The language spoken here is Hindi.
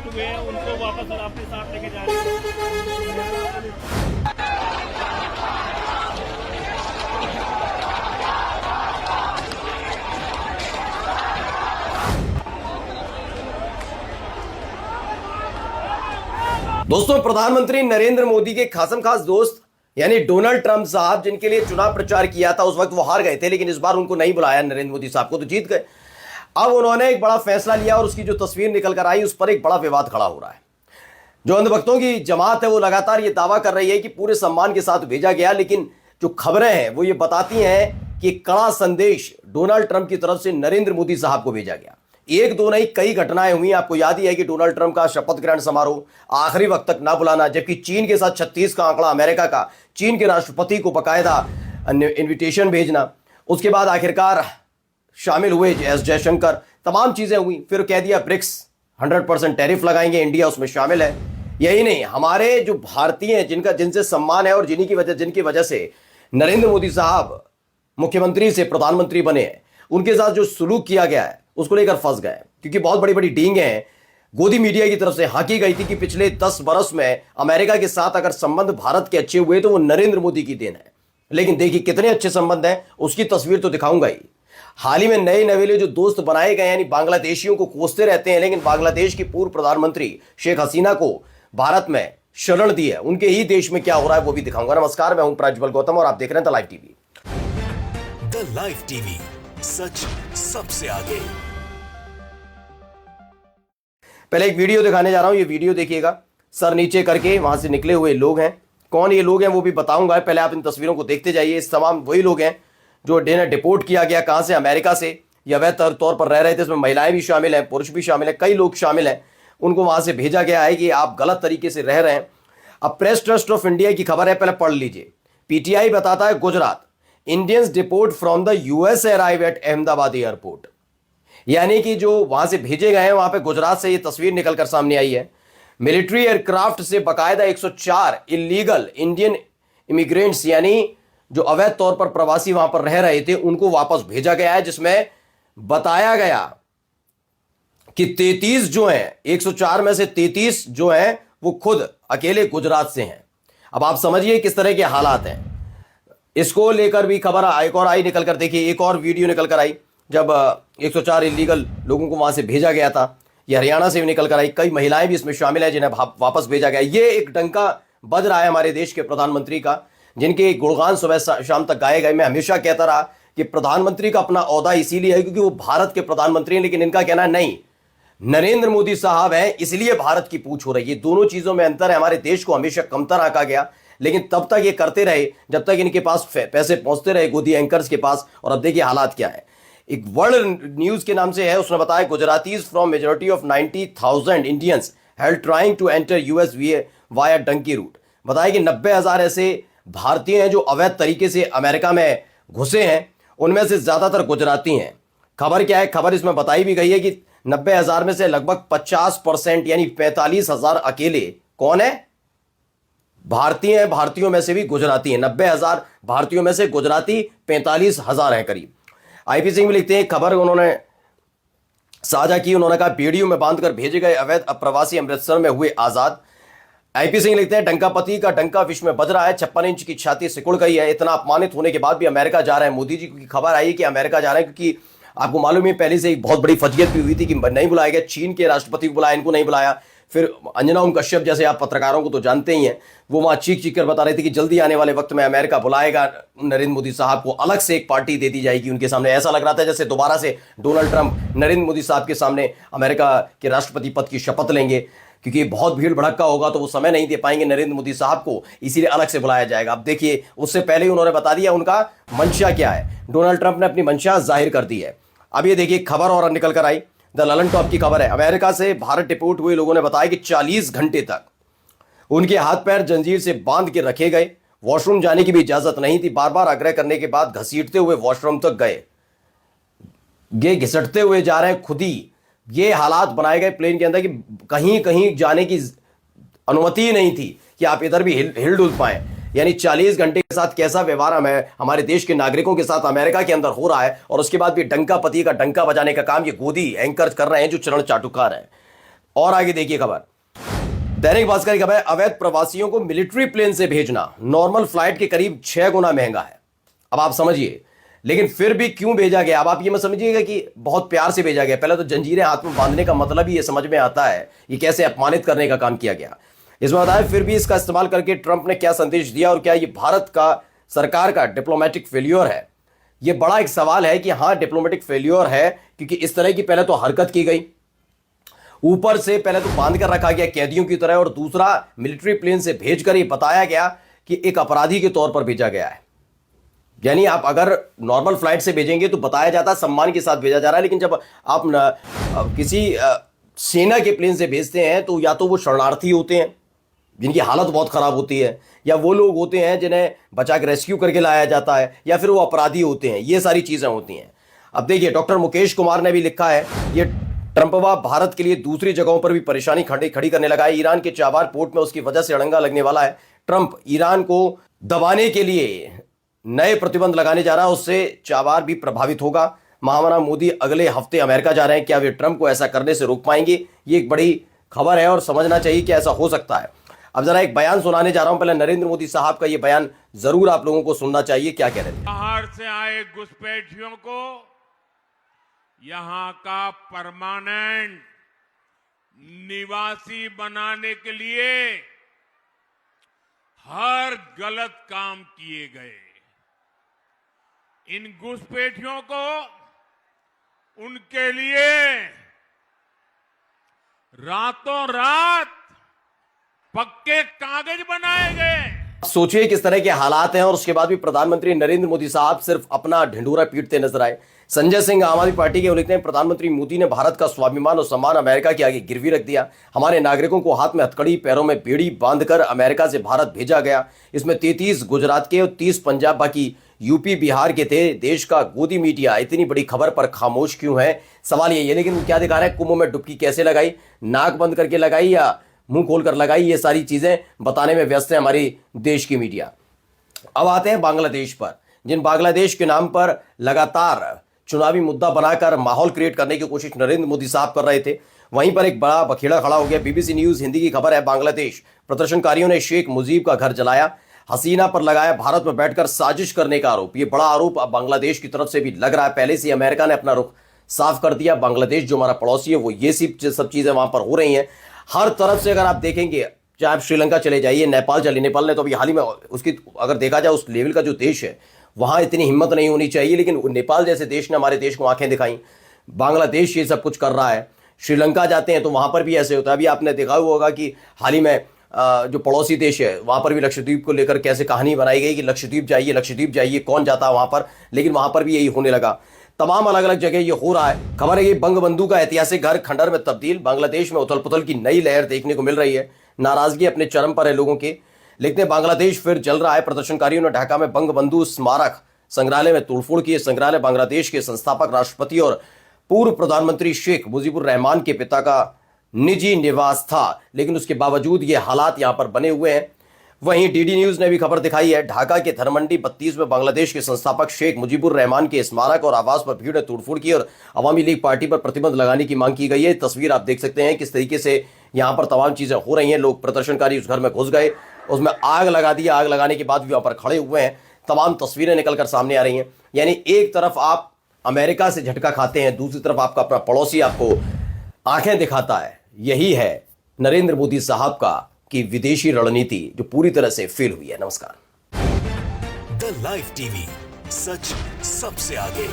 डिपोर्ट हुए हैं उनको वापस अपने साथ लेके जा रहे हैं। दोस्तों, प्रधानमंत्री नरेंद्र मोदी के खासम खास दोस्त यानी डोनाल्ड ट्रंप साहब, जिनके लिए चुनाव प्रचार किया था, उस वक्त वो हार गए थे, लेकिन इस बार उनको नहीं बुलाया नरेंद्र मोदी साहब को, तो जीत गए। अब उन्होंने एक बड़ा फैसला लिया और उसकी जो तस्वीर निकल कर आई उस पर एक बड़ा विवाद खड़ा हो रहा है। जो अंधभक्तों की जमात है वो लगातार ये दावा कर रही है कि पूरे सम्मान के साथ भेजा गया, लेकिन जो खबरें हैं वो ये बताती हैं कि कड़ा संदेश डोनाल्ड ट्रंप की तरफ से नरेंद्र मोदी साहब को भेजा गया। एक दो नहीं, कई घटनाएं हुई। आपको याद ही है कि डोनाल्ड ट्रंप का शपथ ग्रहण समारोह आखिरी वक्त तक ना बुलाना, जबकि चीन के साथ 36 का आंकड़ा, अमेरिका का चीन के राष्ट्रपति को बकायदा इन्विटेशन भेजना, उसके बाद आखिरकार शामिल हुए एस जयशंकर, तमाम चीजें हुई। फिर कह दिया ब्रिक्स 100% टैरिफ लगाएंगे, इंडिया उसमें शामिल है। यही नहीं, हमारे जो भारतीय हैं जिनसे सम्मान है और जिनकी वजह से नरेंद्र मोदी साहब मुख्यमंत्री से प्रधानमंत्री बने हैं, उनके साथ जो सुलूक किया गया है उसको लेकर फंस गए, क्योंकि बहुत बड़ी बड़ी डींगे हैं गोदी मीडिया की तरफ से हाकी गई थी कि पिछले 10 बरस में अमेरिका के साथ अगर संबंध भारत के अच्छे हुए तो वो नरेंद्र मोदी की देन है। लेकिन देखिए कितने अच्छे संबंध हैं, उसकी तस्वीर तो दिखाऊंगा ही। हाल ही में नए नवेले जो दोस्त बनाए गए यानी बांग्लादेशियों को कोसते रहते हैं, लेकिन बांग्लादेश की पूर्व प्रधानमंत्री शेख हसीना को भारत में शरण दी है, उनके ही देश में क्या हो रहा है वो भी दिखाऊंगा। नमस्कार, मैं हूं प्रज्वल गौतम और आप देख रहे हैं the live TV. The live TV, सच सबसे आगे। पहले एक वीडियो दिखाने जा रहा हूं, ये वीडियो देखिएगा। सर नीचे करके वहां से निकले हुए लोग हैं, कौन ये लोग हैं वो भी बताऊंगा। पहले आप इन तस्वीरों को देखते जाइए। इस तमाम वही लोग हैं जो डिपोर्ट किया गया, कहां से, अमेरिका से, या अवैध तौर पर रह रहे थे। इसमें महिलाएं भी शामिल हैं, पुरुष भी शामिल हैं, कई लोग शामिल हैं। उनको वहां से भेजा गया है कि आप गलत तरीके से रह रहे हैं। अब प्रेस ट्रस्ट ऑफ इंडिया की खबर है, पहले पढ़ लीजिए। पीटीआई बताता है Gujarat Indians deport from the US arrive at Ahmedabad airport, यानी कि जो वहां से भेजे गए हैं वहां पे गुजरात से ये तस्वीर निकलकर सामने आई है। मिलिट्री एयरक्राफ्ट से बकायदा 104 इलीगल इंडियन इमिग्रेंट्स यानी जो अवैध तौर पर प्रवासी वहां पर रह रहे थे उनको वापस भेजा गया है, जिसमें बताया गया कि 33 जो हैं, 104 में से 33 जो हैं वो खुद अकेले गुजरात से हैं। अब आप समझिए किस तरह के हालात हैं। इसको लेकर भी खबर एक और आई निकल कर, देखिए एक और वीडियो निकल कर आई जब 104 इलीगल लोगों को वहां से भेजा गया था। ये हरियाणा से भी निकल कर आई, कई महिलाएं भी इसमें शामिल हैं जिन्हें वापस भेजा गया। ये एक डंका बज रहा है हमारे देश के प्रधानमंत्री का, जिनके गुणगान सुबह शाम तक गाए गए। मैं हमेशा कहता रहा कि प्रधानमंत्री का अपना ओहदा इसीलिए है क्योंकि वो भारत के प्रधानमंत्री हैं, लेकिन इनका कहना है नहीं, नरेंद्र मोदी साहब हैं इसलिए भारत की पूछ हो रही है। दोनों चीजों में अंतर है। हमारे देश को हमेशा कमतर आंका गया, लेकिन तब तक ये करते रहे जब तक इनके पास पैसे पहुंचते रहे गोदी एंकर्स के पास। और अब देखिए हालात क्या है। एक वर्ल्ड न्यूज के नाम से है, उसने बताया Gujaratis from majority of 90,000 Indians held trying to enter US via dunki route. बताया कि 90,000 ऐसे भारतीय हैं जो अवैध तरीके से अमेरिका में घुसे हैं, उनमें से ज्यादातर गुजराती हैं। खबर क्या है, खबर इसमें बताई भी गई है कि 90,000 में से लगभग 50% यानी 45,000 अकेले कौन है, भारतीय हैं। भारतीयों में से भी गुजराती हैं। 90,000 भारतीयों में से गुजराती 45,000 हैं करीब। आईपी सिंह भी लिखते हैं, खबर उन्होंने साझा की। उन्होंने कहा वीडियो में बांधकर भेजे गए अवैध प्रवासी अमृतसर में हुए आजाद। आईपी सिंह लिखते हैं, डंकापति का डंका विश्व में बज रहा है, 56 इंच की छाती सिकुड़ गई है। इतना अपमानित होने के बाद भी अमेरिका जा रहे हैं मोदी जी की खबर आई कि अमेरिका जा रहे हैं, क्योंकि आपको मालूम है पहले से एक बहुत बड़ी फजीयत भी हुई थी कि नहीं बुलाया गया। चीन के राष्ट्रपति को बुलाया, इनको नहीं बुलाया। फिर अंजना ओम कश्यप जैसे आप पत्रकारों को तो जानते ही हैं, वो वहां चीख चीख कर बता रहे थे कि जल्दी आने वाले वक्त में अमेरिका बुलाएगा नरेंद्र मोदी साहब को, अलग से एक पार्टी दे दी जाएगी उनके सामने। ऐसा लग रहा था जैसे दोबारा से डोनाल्ड ट्रंप नरेंद्र मोदी साहब के सामने अमेरिका के राष्ट्रपति पद की शपथ लेंगे, क्योंकि बहुत भीड़ भड़का होगा तो वो समय नहीं दे पाएंगे नरेंद्र मोदी साहब को, इसीलिए अलग से बुलाया जाएगा। अब देखिए उससे पहले ही उन्होंने बता दिया उनका मंशा क्या है। डोनाल्ड ट्रंप ने अपनी मंशा जाहिर कर दी है। अब ये देखिए खबर और निकल कर आई, द ललन टॉप की खबर है। अमेरिका से भारत डिपोर्ट हुए लोगों ने बताया कि 40 घंटे तक उनके हाथ पैर जंजीर से बांध के रखे गए, वॉशरूम जाने की भी इजाजत नहीं थी। बार बार आग्रह करने के बाद घसीटते हुए वॉशरूम तक गए, ये घिसटते हुए जा रहे हैं खुद ही। ये हालात बनाए गए प्लेन के अंदर कि कहीं कहीं जाने की अनुमति ही नहीं थी कि आप इधर भी हिल डुल पाए। यानी 40 घंटे के साथ कैसा व्यवहार हमारे देश के नागरिकों के साथ अमेरिका के अंदर हो रहा है, और उसके बाद भी डंका पति का डंका बजाने का काम ये गोदी एंकर कर रहे हैं जो चरण चाटुकार हैं। और आगे देखिए खबर, दैनिक भास्कर की खबर है, अवैध प्रवासियों को मिलिट्री प्लेन से भेजना नॉर्मल फ्लाइट के करीब 6 गुना महंगा है। अब आप समझिए, लेकिन फिर भी क्यों भेजा गया? अब आप ये मत समझिएगा कि बहुत प्यार से भेजा गया। पहले तो जंजीरें हाथ में बांधने का मतलब ही ये समझ में आता है, ये कैसे अपमानित करने का काम किया गया। इसमें बताया फिर भी इसका इस्तेमाल करके ट्रंप ने क्या संदेश दिया और क्या ये भारत का सरकार का डिप्लोमेटिक फेल्योर है? ये बड़ा एक सवाल है कि हाँ, डिप्लोमेटिक फेल्योर है, क्योंकि इस तरह की पहले तो हरकत की गई, ऊपर से पहले तो बांध कर रखा गया कैदियों की तरह, और दूसरा मिलिट्री प्लेन से भेजकर ये बताया गया कि एक अपराधी के तौर पर भेजा गया है। यानी आप अगर नॉर्मल फ्लाइट से भेजेंगे तो बताया जाता है सम्मान के साथ भेजा जा रहा है, लेकिन जब आप किसी सेना के प्लेन से भेजते हैं तो या तो वो शरणार्थी होते हैं जिनकी हालत बहुत खराब होती है, या वो लोग होते हैं जिन्हें बचा के रेस्क्यू करके लाया जाता है, या फिर वो अपराधी होते हैं। ये सारी चीजें होती हैं। अब देखिए, डॉक्टर मुकेश कुमार ने भी लिखा है, ये ट्रंपवा भारत के लिए दूसरी जगहों पर भी परेशानी खड़ी करने लगा है। ईरान के चाबार पोर्ट में उसकी वजह से अड़ंगा लगने वाला है। ट्रंप ईरान को दबाने के लिए नए प्रतिबंध लगाने जा रहा है, उससे चाबार भी प्रभावित होगा। महामना मोदी अगले हफ्ते अमेरिका जा रहे हैं, क्या वे ट्रंप को ऐसा करने से रोक पाएंगे? ये एक बड़ी खबर है और समझना चाहिए कि ऐसा हो सकता है। अब जरा एक बयान सुनाने जा रहा हूं, पहले नरेंद्र मोदी साहब का ये बयान जरूर आप लोगों को सुनना चाहिए, क्या कह रहे थे। बाहर से आए घुसपैठियों को यहां का परमानेंट निवासी बनाने के लिए हर गलत काम किए गए। इन घुसपैठियों को उनके लिए रातों रात पक्के कागज बनाए गए। सोचिए किस तरह के हालात हैं, और उसके बाद भी प्रधानमंत्री नरेंद्र मोदी साहब सिर्फ अपना ढिंढोरा पीटते नजर आए। संजय सिंह आम आदमी पार्टी के लिखते हैं, प्रधानमंत्री मोदी ने भारत का स्वाभिमान और सम्मान अमेरिका के आगे गिरवी रख दिया। हमारे नागरिकों को हाथ में हथकड़ी, पैरों में बेड़ी बांधकर अमेरिका से भारत भेजा गया। इसमें 33 गुजरात के और 30 पंजाब, बाकी यूपी बिहार के थे। देश का गोदी मीडिया इतनी बड़ी खबर पर खामोश क्यों है? सवाल ये है। लेकिन क्या दिखा रहे हैं, कुंभ में डुबकी कैसे लगाई, नाक बंद करके लगाई या मुंह खोलकर लगाई, ये सारी चीजें बताने में व्यस्त है हमारी देश की मीडिया। अब आते हैं बांग्लादेश पर, जिन बांग्लादेश के नाम पर लगातार चुनावी मुद्दा बनाकर माहौल क्रिएट करने की कोशिश नरेंद्र मोदी साहब कर रहे थे, वहीं पर एक बड़ा बखेड़ा खड़ा हो गया। बीबीसी न्यूज हिंदी की खबर है, बांग्लादेश प्रदर्शनकारियों ने शेख मुजीब का घर जलाया, हसीना पर लगाया भारत में बैठकर साजिश करने का आरोप। ये बड़ा आरोप अब बांग्लादेश की तरफ से भी लग रहा है। पहले से अमेरिका ने अपना रुख साफ कर दिया। बांग्लादेश जो हमारा पड़ोसी है, वो ये सब चीजें वहां पर हो रही हैं हर तरफ से। अगर आप देखेंगे, चाहे आप श्रीलंका चले जाइए, नेपाल चलिए, नेपाल ने तो अभी हाल ही में उसकी अगर देखा जाए उस लेवल का जो देश है, वहां इतनी हिम्मत नहीं होनी चाहिए, लेकिन नेपाल जैसे देश ने हमारे देश को आंखें दिखाई। बांग्लादेश ये सब कुछ कर रहा है। श्रीलंका जाते हैं तो वहां पर भी ऐसे होता है। अभी आपने देखा हुआ होगा कि हाल ही में जो पड़ोसी देश है वहां पर भी लक्षद्वीप को लेकर कैसे कहानी बनाई गई कि लक्षद्वीप जाइए, कौन जाता है वहां पर, लेकिन वहां पर भी यही होने लगा। तमाम अलग अलग जगह ये हो रहा है। खबर है ये बंगबंधु का ऐतिहासिक घर खंडर में तब्दील। बांग्लादेश में उथल पुथल की नई लहर देखने को मिल रही है। नाराजगी अपने चरम पर है लोगों के। लिखते हैं, बांग्लादेश फिर जल रहा है। प्रदर्शनकारियों ने ढाका में बंगबंधु स्मारक संग्रहालय में तोड़फोड़ की। संग्रहालय बांग्लादेश के संस्थापक राष्ट्रपति और पूर्व प्रधानमंत्री शेख मुजीबुर रहमान के पिता का निजी निवास था, लेकिन उसके बावजूद ये हालात यहां पर बने हुए हैं। वहीं डीडी न्यूज ने भी खबर दिखाई है, ढाका के धर्मंडी 32 में बांग्लादेश के संस्थापक शेख मुजीबुर रहमान के स्मारक और आवास पर भीड़ ने तोड़फोड़ की और अवामी लीग पार्टी पर प्रतिबंध लगाने की मांग की गई है। तस्वीर आप देख सकते हैं किस तरीके से यहां पर तमाम चीजें हो रही हैं। लोग, प्रदर्शनकारी उस घर में घुस गए, उसमें आग लगा दी। आग लगाने के बाद भी वहां पर खड़े हुए हैं। तमाम तस्वीरें निकलकर सामने आ रही हैं। यानी एक तरफ आप अमेरिका से झटका खाते हैं, दूसरी तरफ आपका अपना पड़ोसी आपको आंखें दिखाता है। यही है नरेंद्र मोदी साहब का की विदेशी रणनीति जो पूरी तरह से फेल हुई है। नमस्कार। द लाइव टीवी, सच सबसे आगे।